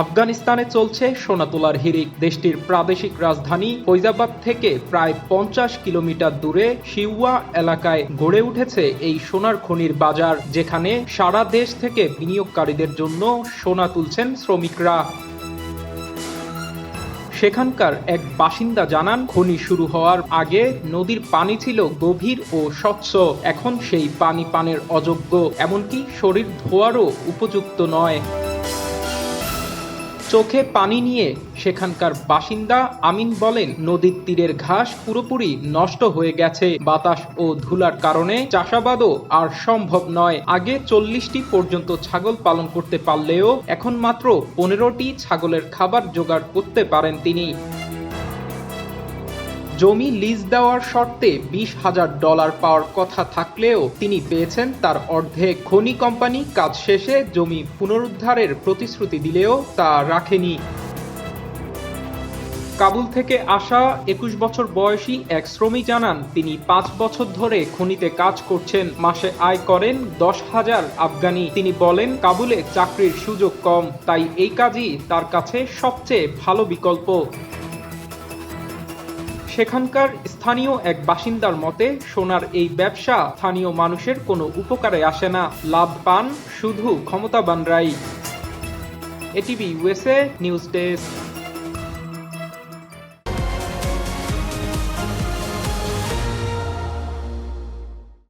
আফগানিস্তানে চলছে সোনা তোলার হিড়িক। দেশটির প্রাদেশিক রাজধানী ফৈজাবাদ থেকে প্রায় 50 কিলোমিটার দূরে শিউয়া এলাকায় গড়ে উঠেছে এই সোনার খনির বাজার, যেখানে সারা দেশ থেকে বিনিয়োগকারীদের জন্য সোনা তুলছেন শ্রমিকরা। সেখানকার এক বাসিন্দা জানান, খনি শুরু হওয়ার আগে নদীর পানি ছিল গভীর ও স্বচ্ছ। এখন সেই পানি পানের অযোগ্য, এমনকি শরীর ধোয়ারও উপযুক্ত নয়। চোখে পানি নিয়ে সেখানকার বাসিন্দা আমিন বলেন, নদীর তীরের ঘাস পুরোপুরি নষ্ট হয়ে গেছে। বাতাস ও ধুলার কারণে চাষাবাদও আর সম্ভব নয়। আগে 40টি পর্যন্ত ছাগল পালন করতে পারলেও এখন মাত্র 15টি ছাগলের খাবার জোগাড় করতে পারেন তিনি। জমি লিজ দেওয়ার শর্তে $20,000 পাওয়ার কথা থাকলেও তিনি পেয়েছেন তার অর্ধেক। খনি কোম্পানি কাজ শেষে জমি পুনরুদ্ধারের প্রতিশ্রুতি দিলেও তা রাখেনি। কাবুল থেকে আসা 21 বছর বয়সী এক শ্রমিক জানান, তিনি 5 বছর ধরে খনিতে কাজ করছেন। মাসে আয় করেন 10,000 আফগানি। তিনি বলেন, কাবুলে চাকরির সুযোগ কম, তাই এই কাজই তার কাছে সবচেয়ে ভালো বিকল্প। সেখানকার স্থানীয় এক বাসিন্দার মতে, সোনার এই ব্যবসা স্থানীয় মানুষের কোনো উপকারে আসে না, লাভ পান শুধু ক্ষমতাবানরাই। ATV USA news desk.